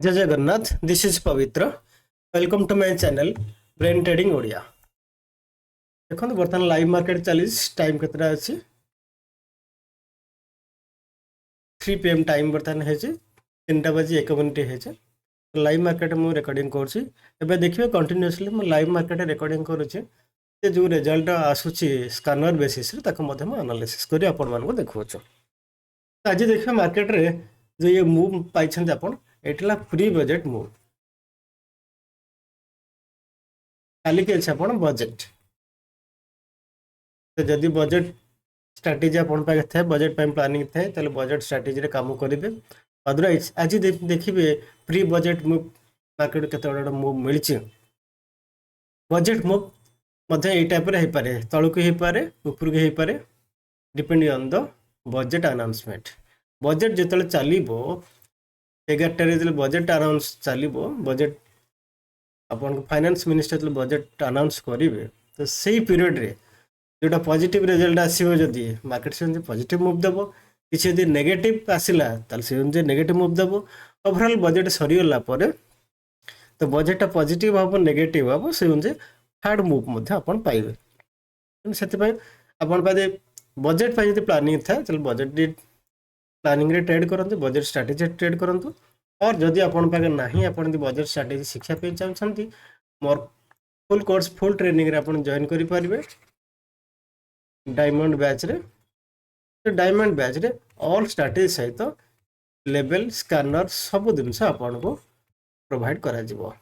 जय Jagannath. This is Pavitra. Welcome to my channel brain trading Odia. देखो बर्तमान लाइव मार्केट चली टाइम केतरा अछि 3 PM टाइम बर्तमान है 3टा बजे 1 मिनिट है। लाइव मार्केट मु रिकॉर्डिंग करछि। एबे देखिए कंटिन्यूअसली मु लाइव मार्केट रिकॉर्डिंग करूछि जे जो रिजल्ट आसुछि स्कैनर बेसिस रे ताको मध्ये मु एनालिसिस करी आपण मानको देखौछु। आज देखिए मार्केट रे जो ये मूव पाइछन आपण एटला प्री बजट मूव काली के अछि आपण बजट। तो जदि बजट स्ट्राटेजी आपण पाखे थाए बजट प्लानिंग थाए ताले बजट स्ट्राटेजी रे काम करेंगे। अदरवाइज आज देखिए प्री बजट मूव मार्केट केते मूव मिली बजट मूव यही टाइप हो पारे तलू हो पारे ऊपर को हो पारे depending on the budget announcement. Budget जो चलो 11 बजट अनाउंस चलो बजट अपन फाइनेंस मिनिस्टर जो बजट अनाउंस करेंगे तो सही पीरियड रे जोटा पॉजिटिव रिजल्ट आसीबो जदि मार्केट से पॉजिटिव मूव देबो किसी यदि नेगेटिव आसिला ताल से नेगेटिव मूव देबो। ओवरऑल बजट सरीगला परे तो बजट पॉजिटिव हम नेगेटिव हम से थर्ड मूव मध्य अपन पाइबे। से अपन पादे बजट पे यदि प्लानिंग था चल बजट प्लानिंग रे ट्रेड करंतु बजट स्ट्रेटजी ट्रेड करंतु। और जदि अपन पागे नहीं अपन बजट स्ट्रेटजी शिक्षा पे चाहछंती मोर फुल कोर्स फुल ट्रेनिंग रे अपन जॉइन करि पारिबे डायमंड बैच रे। तो डायमंड बैच रे ऑल स्ट्रेटजी सहित लेवल स्कैनर सब जिनस आपन को प्रोवाइड करा जिवो।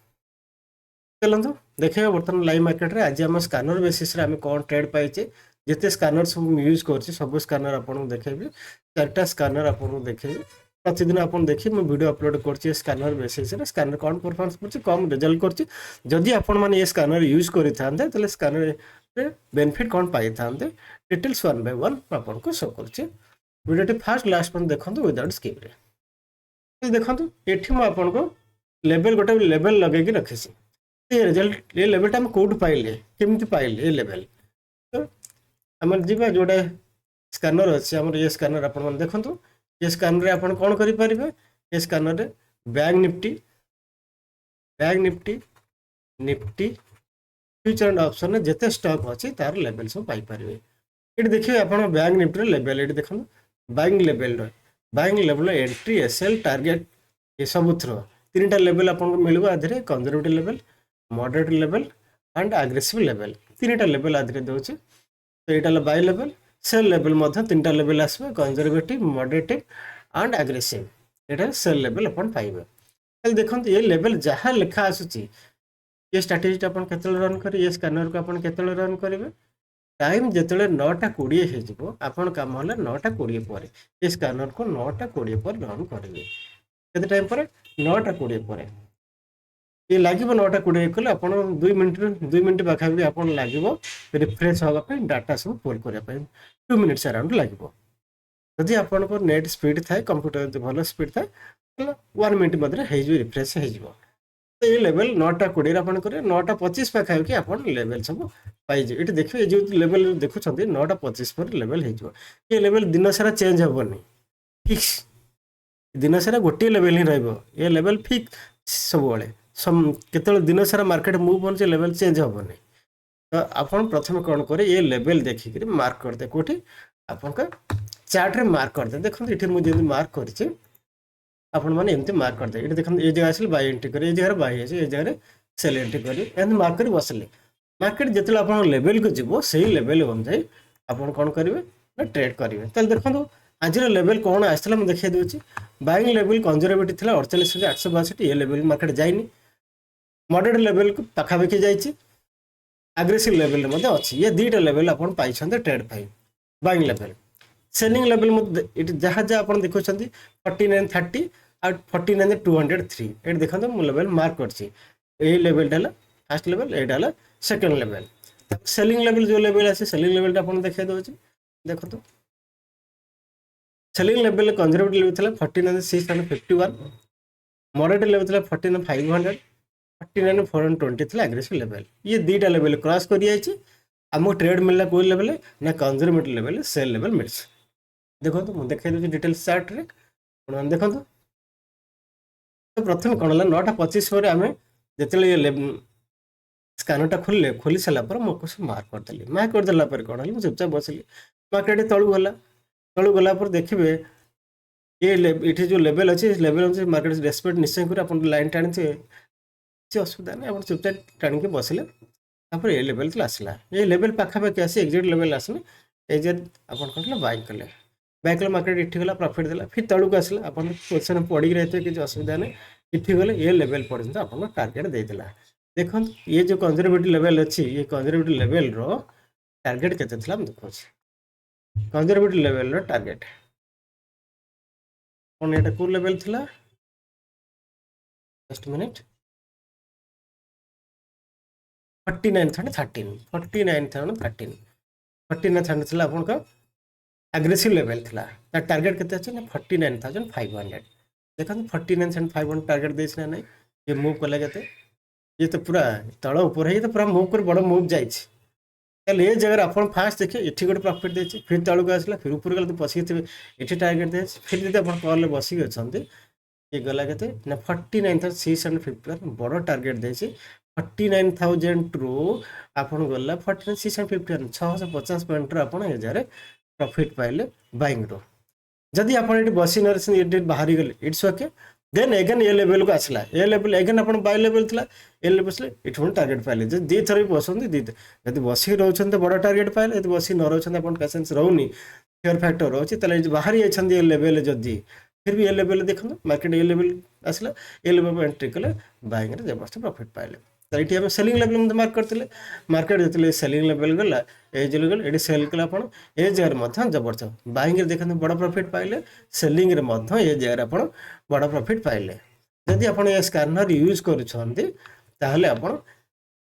चलନ୍ତୁ देखिए बर्तमान लाइव मार्केट रे आज हम स्कैनर बेसिस रे हम कोन ट्रेड पाइचे जिते स्कैनर सब यूज करछि सब स्कैनर आपन देखेबे 4टा स्कैनर आपन देखेबे प्रतिदिन आपन देखि मैं वीडियो अपलोड करछि स्कैनर बेसिस रे स्कैनर कोन परफॉर्मेंस करछि कम रिजल्ट करछि। जदि आपन माने ये स्कैनर यूज करि थांते तले स्कैनर रे बेनिफिट कोन पाइ थांते डिटेल्स वन बाय वन आपन को शो करछि। वीडियो टी फर्स्ट लास्ट पर देखंतु विदाउट स्किप रे देखंतु एठी म आपन को लेवल गोटे लेवल लगे कि रखिछि ये रिजल्ट ये लेवल हम कोड पाइले केमती पाइले ये लेवल। तो आम जीवा जोड़ा स्कैनर अच्छे आम ये स्कैनर आप देखो ये स्कैनर आप कौन करें ये scanner bank Nifty Nifty future and option जिते स्टॉक अच्छी तार लेवल सब पाइपर ये देखिए आप बैंक निफ्टी लेवल ये देखो bank level entry SL target ये सब थ्रो 3टा लेवल आपको मिल आधे conservative level moderate level and aggressive level 3टा लेवल आधे दूसरे। तो यहाँ बाय लेवल सेल लेवल 3टा लेवल आसवे कंजर्वेटिव मॉडरेटिव एंड एग्रेसिव यहाँ सेल लेवल अपन पाइबे। देखो ये लेवल जहाँ लिखा आसूची ये स्ट्रेटेजी अपन केतले रन करें ये स्कैनर को अपन केतले रन करेंगे टाइम जिते 9:20 हो आपन काम है 9:20 पर ये स्कैनर को 9:20 पर रन करेंगे केते टाइम पर 9:20 पर ये लगे 9:20 कले आप 2 मिनट पाखापी आप लगे रिफ्रेश हाँपी डाटा सब पुल करने 2 मिनिट्स अराउंड लगे। जदि आप नेट स्पीड थाए कंप्यूटर भल स्पीड थाए 1 मिनिट मध्य रिफ्रेश हो। तो ये लेवल 9:20 आप करेंगे 9:25 पाखापी आप लेवल सब पाइज ये देखिए जो लेवल देखुं 9:25 पर लेवल हो ये लेवल दिन सारा चेंज हेनी फिक्स दिन सारा गोटे लेवल ही रे लेवल फिक्स सब केत दिन सारा मार्केट मूव हो लेवल चेंज हेनी। तो आप प्रथम कौन करें ये लेवल देखिक मार्क करदे कौटी आपका चार्ट रे मार्क करदे देखो ये मुझे मार्क कर आपण मैंने एमती मार्क करदे ये देखो ये जगह आसे बाय एंट्री कर जगह बाय ये जगह सेल एंट्री कर मार्क कर बसले मार्केट जिते आप लेवल को जीव से लेवल अनुसार आप कौन करेंगे ट्रेड करेंगे। तो देखो आज लेवल कौन आसाला मुझे देखा दूसरी बाइंग लेवल कंजर्वेटिव थी 48,862 ये लेवल मार्केट जाइनी मॉडरेट लेवल को पाखापाखि जाइए एग्रेसिव लेवल में अच्छी ये 2टा लेवल आप ट्रेड पाई बाइंग लेवल सेलिंग लेवल जहाँ जहाँ आप देखुं 4930 और 49,203 ये देखो मुझे लेवल मार्क कर लेवलटा फर्स्ट लेवल यहाँ सेकेंड लेवल। सेलिंग लेवल जो लेवल आसे सेलिंग लेवल आप देखा दूसरी देखो सेलिंग लेवल कंजर्वेटिव लेवल था 49,651 मॉडरेट लेवल था 49,500 49,420 थी एग्रेसिव लेवल ये 2टा लेवल क्रॉस कर आमको ट्रेड मिलला कोई लेवल ना कंजर्वेटिव लेवल सेल लेवल मिल देखो मुझे देखा दूसरी डिटेल्स चार्ट रे देखो तो प्रथम कौन है 9:25 पर आम जो स्कानरटा खोली सारा पर मुझे सब मार्क करदेली मार्क करदेला कौन है मुझे चुपचाप बसिली मार्केट तलू गला देखिए ये जो लेवल अच्छे लेवल अच्छे मार्केट रेस्पेक्ट निश्चय कर आप लाइन टाणी କିଛି ଅସୁବିଧା ନାହିଁ ଆପଣ ଚୁପଚାପ ଟାଣିକି ବସିଲେ ତାପରେ ଏ ଲେଭେଲ ଆସିଲା ଏ ଲେଭେଲ ପାଖାପାଖି ଆସି ଏକ୍ଜିଟ୍ ଲେଭେଲ ଆସିଲେ ଏ ଯେ ଆପଣ କ'ଣ କଲେ ବାଇ କଲେ ମାର୍କେଟ ଏଠି ଗଲା ପ୍ରଫିଟ୍ ଦେଲା ଫିର୍ ତଳକୁ ଆସିଲା ଆପଣ ପୋଜିସନ୍ ପଡ଼ିକି ରହିଥିବେ କିଛି ଅସୁବିଧା ନାହିଁ ଏଠି ଗଲେ ଏ ଲେଭେଲ ପର୍ଯ୍ୟନ୍ତ ଆପଣଙ୍କ ଟାର୍ଗେଟ ଦେଇଥିଲା ଦେଖନ୍ତୁ ଇଏ ଯେଉଁ କନଜରଭେଟିଭ ଲେଭେଲ ଅଛି ଏ କନଜରଭେଟିଭ ଲେଭେଲର ଟାର୍ଗେଟ କେତେ ଥିଲା ମୁଁ ଦେଖାଉଛି କନଜରଭେଟିଭ ଲେଭେଲର ଟାର୍ଗେଟ କ'ଣ ଏଇଟା କେଉଁ ଲେଭେଲ ଥିଲା ଜଷ୍ଟ ମିନିଟ୍ 49,13 49,13 49,13 ଥିଲା ଆପଣଙ୍କ ଆଗ୍ରେସିଭ ଲେଭେଲ ଥିଲା ତା ଟାର୍ଗେଟ କେତେ ଅଛି ନା 49,500 ଦେଖନ୍ତୁ 49,500 ଟାର୍ଗେଟ ଦେଇଛି ନା ନାହିଁ ଇଏ ମୁଭ୍ କଲା କେତେ ଇଏ ତ ପୁରା ତଳ ଉପରେ ହେଇକି ତ ପୁରା ମୁଭ୍ କରି ବଡ଼ ମୁଭ୍ ଯାଇଛି ତାହେଲେ ଏ ଜାଗାରେ ଆପଣ ଫାଷ୍ଟ ଦେଖିବେ ଏଠି ଗୋଟେ ପ୍ରଫିଟ୍ ଦେଇଛି ଫିର୍ ତଳକୁ ଆସିଲା ଫିର୍ ଉପରକୁ ଗଲା ବସିକି ଥିବେ ଏଠି ଟାର୍ଗେଟ ଦେଇଛି ଫିର୍ ଯଦି ଆପଣ କଲ୍ରେ ବସିକି ଅଛନ୍ତି ଇଏ ଗଲା କେତେ ନା 49,650 ବଡ଼ ଟାର୍ଗେଟ ଦେଇଛି 49,000 ରୁ ଆପଣ ଗଲା 49,650 650 ପଏଣ୍ଟରୁ ଆପଣ ଏ ଜାଗାରେ ପ୍ରଫିଟ୍ ପାଇଲେ ବାଇଂରୁ ଯଦି ଆପଣ ଏଠି ବସି ନ ଏଠି ବାହାରି ଗଲେ ଇଟ୍ସ ଓକେ ଦେନ୍ ଏଗେନ୍ ଏ ଲେଭେଲକୁ ଆସିଲା ଏ ଲେଭେଲ ଏଗେନ୍ ଆପଣ ବାଇ ଲେଭେଲ ଥିଲା ଏ ଲେଭେଲ ବସିଲେ ଏଠି ପୁଣି ଟାର୍ଗେଟ ପାଇଲେ ଯଦି ଦୁଇଥର ବି ବସନ୍ତି ଯଦି ବସିକି ରହୁଛନ୍ତି ବଡ଼ ଟାର୍ଗେଟ ପାଇଲେ ଯଦି ବସିକି ନ ରହୁଛନ୍ତି ଆପଣ ପେସେନ୍ସ ରହୁନି ଫିୟର ଫ୍ୟାକ୍ଟର ରହୁଛି ତାହେଲେ ବାହାରି ଯାଇଛନ୍ତି ଏ ଲେଭେଲ ଯଦି फिर भी ये लेवल देखो मार्केट ये लेवल आसला ये लेवल एंट्री कले बाइंग रे जबरदस्त प्रॉफिट पाइले तो ये हम सेलिंग लेवल में मार्क करते मार्केट जो सेलिंग लेवल गला ए जो गल ये सेल कला आपण ए जगह मध्य जबरदस्त बाइंग रे देखते बड़ प्रॉफिट पाइले सेलिंग रे मध्य ए जगह आपण बड़ प्रॉफिट पाइले जदि आपण ये स्कैनर यूज करूछंती ताहले आपण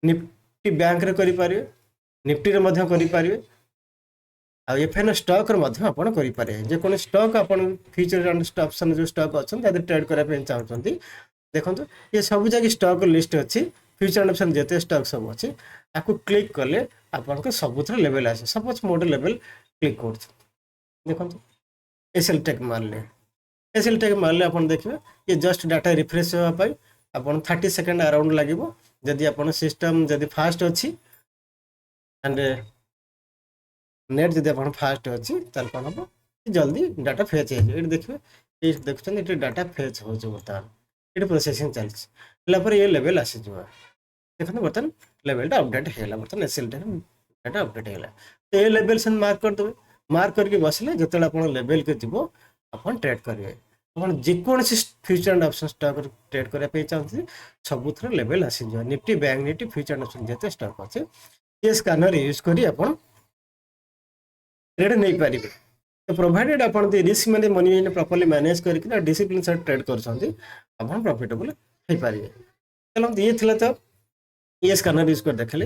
निफ्टी बैंक रे करि पारिबे निफ्टी रे मध्य करि पारिबे आ एफएन स्टॉक रे मध्य आपण करि पारे जे कोन स्टॉक आपण फ्यूचर एंड ऑप्शन जो स्टॉक अछि तादे ट्रेड करा पे चाहछंती देखंतु ये सब जगह स्टॉक लिस्ट अछि फ्यूचर एंड ऑप्शन जेते स्टॉक सब अछि आकु क्लिक करले आपण के सबुथरे लेवल आसे सपोज मोड लेवल क्लिक करछ देखंतु एसएल टेक मारले आपण देखिबे ये जस्ट डाटा रिफ्रेश होवा पाई आपण 30 सेकंड अराउंड लागिवो जदि आपण सिस्टम जदि फास्ट अछि एंड नेट जदि आप फास्ट अच्छी ताल कौन हम जल्दी डाटा फेच हो देखिए ये देखुन ये डाटा फेच हो बर्तमान ये प्रोसेसिंग चलती ये लेवल आसी देखते बर्तमान लेवलटा अपडेट है बर्तमान एसएल डाटा अपडेट है तो ये लेवल से मार्क करदे मार्क करके बसले जो आप लेवल के जीव आप ट्रेड करेंगे आप जेकोसी future and option stock trade करने चाहते सबुथ लेवल आसी Nifty bank Nifty future and option जिते स्टॉक अच्छे ये स्कैनर यूज करी आप ट्रेड नहीं पारे तो प्रोवाइडेड आपन रिस्क मैंने मनी प्रॉपर्ली मैनेज करके डिसिप्लिन से ट्रेड करछंती आपन प्रॉफिटेबल हो पारे चलो ये थिला तो ये स्कैनर यूज कर देखले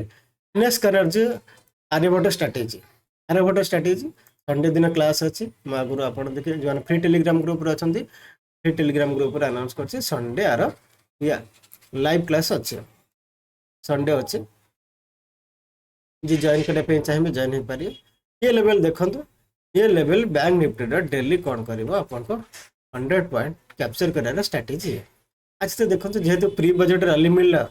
नेक्स्ट स्कैनर जो आर्यभट्ट स्ट्रैटेजी संडे दिन क्लास अच्छी आगुरी आप देखिए जो फ्री टेलीग्राम ग्रुप रे अछंती फ्री टेलीग्राम ग्रुप रे अनाउंस करछि संडे आर या लाइव क्लास अच्छे संडे अच्छे जी जॉइन करने पे चाहिए जॉइन हो पारे ये लेवल देखंतु ये लेवल बैंक निफ्टी डेली कौन करिवो आपन को 100 पॉइंट कैप्चर करार स्ट्रेटजी है आज तो देखंतु जेहेतु प्री बजट रैली मिलला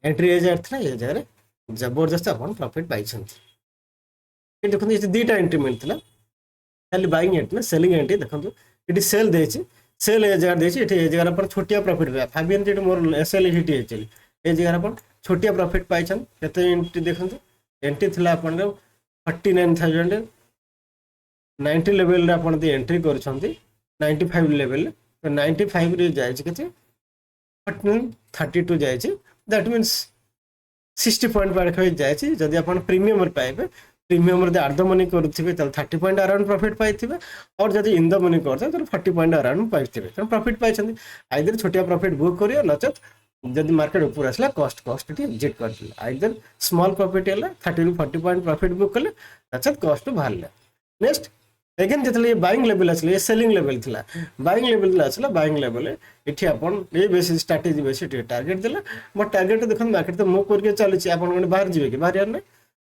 एंट्री ए जाय था ये जाय जबरदस्त आपन प्रॉफिट पाई छंती ये देखंतु ये दुटा एंट्री मिलतला खाली बाइंग एंट्री सेलिंग एंट्री देखंतु इटी सेल देछि सेल ए जाय देछि इटी ए जाय अपन छोटिया प्रॉफिट बा फाबियन जेट मोर एसएल हिट हेचली ए जाय अपन छोटिया प्रॉफिट पाई छन केते एंट्री देखंतु एंट्री थिला अपन 49,090 लेवल आप एंट्री कर 95 लेवल तो 95 रे जाए के 32 जाए दैट मीन्स 60 पॉइंट पाखे जाए जदि आप प्रीमियम पाइबे प्रीमियम अर्ध मनी करुवे तो 30 पॉइंट अराउंड प्रॉफिट पाइबे और जब इन द मनी करते तो 40 पॉइंट अराउंड पाइबे तो प्रॉफिट पाई आइदर छोटिया प्रॉफिट बुक करियो नचेत जब मार्केट ऊपर आसला कॉस्ट एग्जिट कर आइदर स्मॉल प्रॉफिट है 30 ରୁ 40 पॉइंट प्रॉफिट बुक कले नचेत कॉस्ट बाहर नेक्स्ट अगेन जितने बाइंग लेवल आसले ये सेलिंग लेवल थिला बाइंग लेवल आसला बाइंग लेवल इठी अपन ये बेसिस स्ट्रेटजी बेसिस टारगेट देला बट टारगेट देखन मार्केट तो मूव करके चलछि अपन बाहर जीवे कि बाहर यार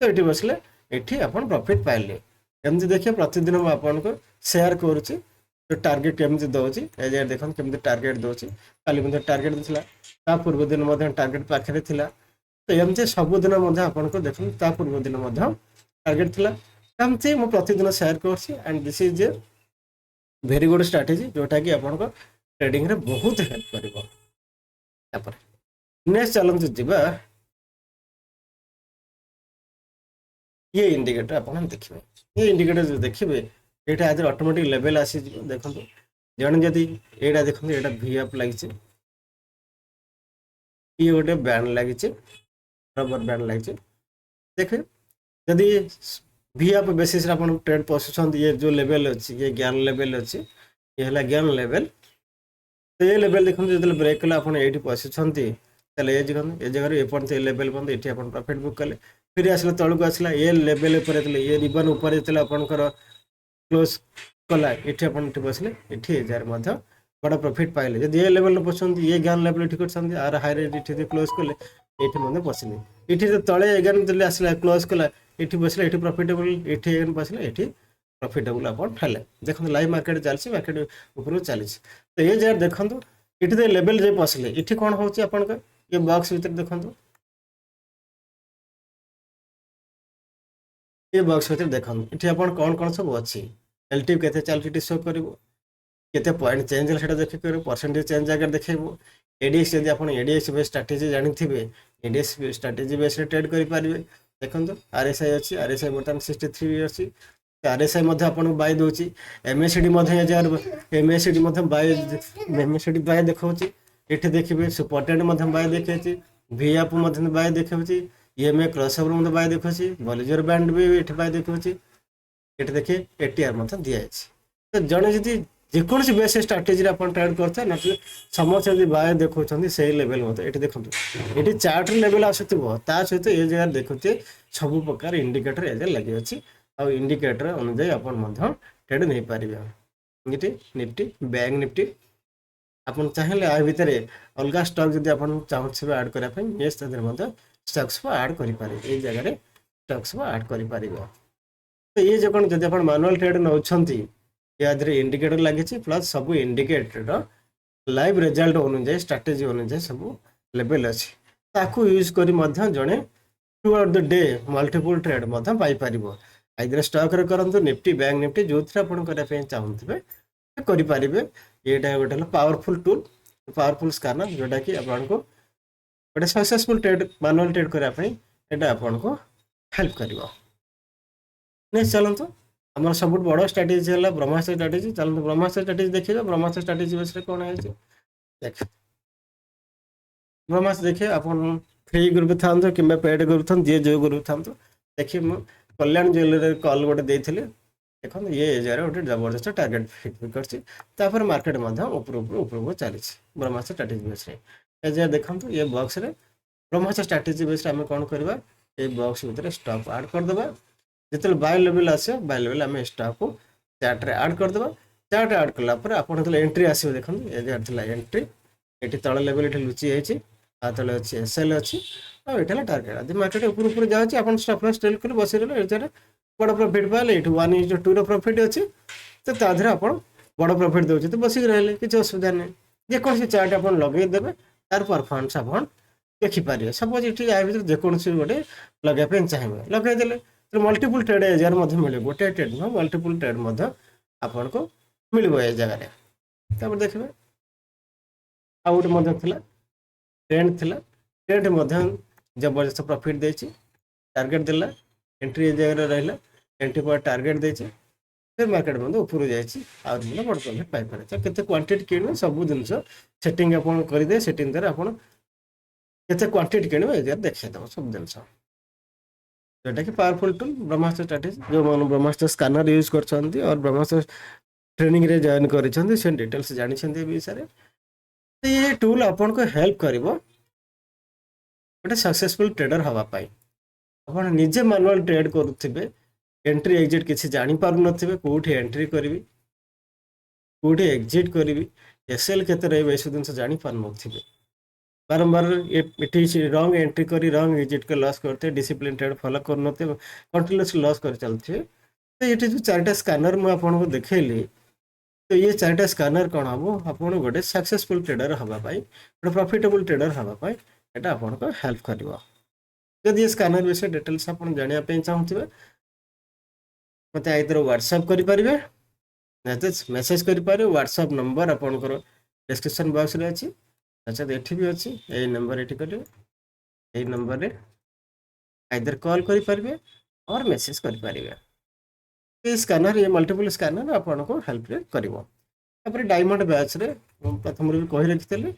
तो इठी बसले इठी अपन प्रॉफिट पाइले एमती देखिए प्रतिदिन मैं आपन को शेयर करूछि जो टार्गेट केमती दौर एजाए देखो केमती टार्गेट दौर काली टार्गेट देता पूर्व दिन टार्गेट पाखे तो एमती सबुदिन आपको देखो पूर्व दिन टार्गेट थिला एमती मु प्रतिदिन शेयर करछि and this is a very good strategy जोटा कि आपको ट्रेडिंग रे बहुत हेल्प करिवो। तापर नेक्स्ट चलंतु जिबा ये इंडिकेटर आपन देखिबे ये इंडिकेटर जो देखिबे एटा आज ऑटोमेटिक लेवल आसी देखंतु जण जदी एटा देखंतु एटा वी अप लागिছে ये गोटे बैंड लागिছে रबर बैंड लागिছে देखे जदी वी अप बेसिस रे आपन ट्रेड पोजीशन ये जो लेवल अछि ये ज्ञान लेवल अछि ये हला ज्ञान लेवल तो ये लेवल देखंतु जदि ब्रेक कला आपन एठी पोजीशन तले ए जगह ए पॉइंट लेवल बंद एठी आपन प्रॉफिट बुक कले फिर आसला तळको आसला ये लेवल ऊपर ये रिबन ऊपर जेतले आपनकर क्लोज कला एठी आपन एठी बसले एठी जार मध्ये बड़ा प्रॉफिट पाइले जदि ये लेवल न पसंद ये ज्ञान लेवल एठी करछन आर हाई रेट एठी क्लोज कले एठी मध्ये बसले एठी जे तळे अगेन जले आसला क्लोज कला एठी बसले एठी प्रॉफिटेबल एठी अगेन बसले एठी प्रॉफिटेबल आपन ठले देखन लाइव मार्केट चलछि मार्केट ऊपर चलछि तो ये जार देखंतु एठी दे लेवल जे बसले एठी कोन होछि आपन का ये बॉक्स भीतर देखंतु ये बॉक्स भीतर देखंतु एठी आपन कोन सब अछि एलटीव केते चलछि शो करिवो केते पॉइंट चेंज है सेटा देखि करिवो परसेंटेज चेंज अगर देखैबो एडीएक्स यदि आपन एडीएक्स बेस स्ट्रेटजी जानिथिबे एडीएक्स स्ट्रेटजी बेस रे ट्रेड करि पारिबे देखंतु आरएसआई अछि आरएसआई बटन 63 अछि आरएसआई मध्ये आपन बाय दोछि एमएसडी मध्ये हजार एमएसडी मध्ये बाय एमएसडी बाय देखौछि एठी देखिबे सुपर ट्रेंड मध्ये बाय देखैछि वीएफ मध्ये बाय देखौछि ईएमए क्रॉसओवर मध्ये बाय देखौछि बॉलिजर बैंड भी एठी बाय देखौछि एठी देखि एटीआर मध्ये दियाछि तो जणे जदि जेकोन से बेस स्ट्रेटजी रे अपन ट्रेड करथे न समस्त जदि बाय देखौछन्ती सेही लेवल मध्ये एठी देखंतु एठी चार्ट लेवल आसथिबो ता सहित ए जगह देखुते सब प्रकार इंडिकेटर ए जगह लागि अछि आ इंडिकेटर अनुसार अपन मध्ये ट्रेड नै पारिबे एठी निफ्टी बैंक निफ्टी अपन चाहेले आ भितरे अलगा स्टॉक जदि अपन चाहछबे ऐड करा पय नेक्स्ट तदर मध्ये स्टॉक्स को ऐड करि पारे ए जगह रे स्टॉक्स को ऐड करि पारिबो तो ये जो कोन जदि अपन मैनुअल ट्रेड नउछन्ती या धरे इंडिकेटर लागिछि प्लस सब इंडिकेटर लाइव रिजल्ट अनुसार स्ट्रेटजी अनुसार सब लेवल अछि ताकू यूज करी मध्ये जणे through out the day multiple trade मध्ये पाई परिबो आइदर स्टॉक रे करंतु निफ्टी बैंक निफ्टी जोथरे अपन करा पे चाहंतबे करि पारिबे एटा गोटे पावरफुल टूल पावरफुल स्कैनर जोटा कि अपन को गोटे सक्सेसफुल ट्रेड मैनुअल ट्रेड करा पे एटा अपन को हेल्प करिवो नेक्स्ट चलंतु हमर सब बड़ स्ट्रेटजी है ब्रह्मास्त्र स्ट्रेटजी चलते ब्रह्मास्त्र स्ट्रेटजी देखिए ब्रह्मास्त्र स्ट्रेटजी बेस कौन है देख ब्रह्मास्त्र देखिए अपन फ्री ग्रुप था कि पेड ग्रुप था जी जो ग्रुप था देखिए मुझे कल्याण ज्वेलरी कल गोटे देते देख ये एरिया गोटे जबरदस्त टार्गेट फिक्स कर मार्केट ऊपर चली ब्रह्मास्त्र स्ट्रेटजी बेस एरिया देखो ये बॉक्स रे ब्रह्मास्त्र स्ट्रेटजी बेस आम कौन करवा ये बॉक्स भितर स्टॉप ऐड करदे जिते बाय लेवल आसे बाय लेवल आम स्टॉक को चार्ट रे ऐड करदे चार्ट ऐड कला पर आपन तले एंट्री आसीबो देखन ए जगह थला एंट्री एठी तळ लेवल एठी लुचि जायछि आ तळे अछि एसएल अछि आ एठला टारगेट आदि मार्केट ऊपर जायछि आपन स्टॉप लॉस टेल कर बसि रहले एजरे बड़ प्रॉफिट पाले एठी 1:2 रो प्रॉफिट अछि तो ता धरे आपन बड़ प्रॉफिट दोछि तो बसि रहले किछ असुविधा नै जे कोन से चार्ट आपन लगे देबे तार परफॉर्मेंस आपन देखि पारिए सपोज एठी आ भीतर जे कोन से गोटे लगे पे चाहिए लगे देले तो मल्टीपल ट्रेड एजार मध्य मिले गोटे ट्रेड न मल्टीपल ट्रेड मध्य आपन को मिलबो ए जगह रे तब देखबे आउट मध्य थिला ट्रेंड मध्य जबरदस्त प्रॉफिट देछि टारगेट देला एंट्री ए जगह रे रहला एंट्री पर टारगेट देछि फिर मार्केट मध्य ऊपर जायछि आ मतलब बड़ प्रॉफिट पाइ पारे तो केते क्वांटिटी किनबे सब दिन सेटिंग आपन करि दे सेटिंग द्वारा आपन केते क्वांटिटी किनबे ए जगह देखै दो सब दिन जोटा कि पावरफुल टूल ब्रह्मास्त्र स्ट्रेटजी जो मान ब्रह्मास्त्र स्कैनर यूज करछन्ती और ब्रह्मास्त्र ट्रेनिंग रे जॉइन करछन्ती से डिटेल्स जानि छन्ती विषय रे तो ये टूल आपन को हेल्प करिवो गोटे सक्सेसफुल ट्रेडर हवा पाई आपन निजे मैनुअल ट्रेड करूथिबे एंट्री एग्जिट किछि जानि पारु नथिबे कोठी एंट्री करबी कोठी एग्जिट करबी एसएल केते रहबे एसु दिन से जानि पारु नथिबे बारंबार ये रॉन्ग एंट्री करी रॉन्ग एग्जिट के लॉस करते डिसिप्लिन ट्रेड फॉलो करनते कंटिन्यूअसली लॉस कर चलते तो ये जो चारटा स्कैनर मैं आपको देखली तो ये चारिटा स्कानर कौन हम आपन गोटे सक्सेसफुल ट्रेडर हवा पाई गोटे प्रॉफिटेबल ट्रेडर हवा पाई एटा आपनको हेल्प करिवो। जदि ये स्कानर विषय डिटेल्स आपन जानिया पे चाहूथिबे मते आइदर व्हाट्सएप करि परिबे मेसेज करि पारे। व्हाट्सएप नंबर आपनकर डिस्क्रिप्शन बॉक्स रे अछि। अच्छा एठी भी अछि ए नंबर एठी करिवे ए नंबर रे आइदर कॉल करि परिबे और मेसेज करि परिबे। ये स्कानर ये मल्टीपल स्कानर आपको हेल्प रे करिवो। तापर डायमंड बैच रे प्रथम रे कहि रखितले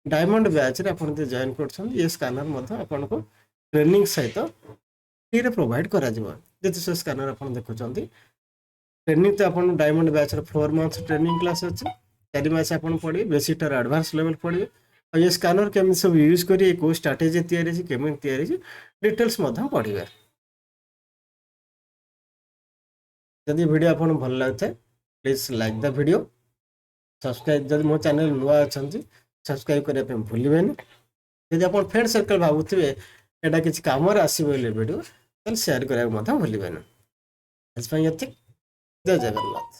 डायमंड बैच रे आपन जे जॉइन करछन ये स्कानर मध आपको ट्रेनिंग सहित फ्री रे प्रोवाइड करा जिवो। जति से स्कानर आपन देखुचंती ट्रेनिंग तो आपन डायमंड बैच रे 4 मंथ्स ट्रेनिंग क्लास अछि। 4 मास आपन पढी बेसिक टर एडवांस लेवल पढी और ये स्कानर केमि सब यूज करी को स्ट्रेटजी तयारी छि केमि तयारी छि डिटेल्स मध पढिबे। जदि वीडियो आपन भल लागथे please like the video subscribe जदि मो चैनल नुआ अछंती सब्सक्राइब करिया पे भूलिबेनी। जदि आपन फ्रेंड सर्कल भाबुथिबे एटा किछ काम रे आसी बोले वीडियो तल शेयर करिया मध भूलिबेनी। आज पय यति जय जगन्नाथ।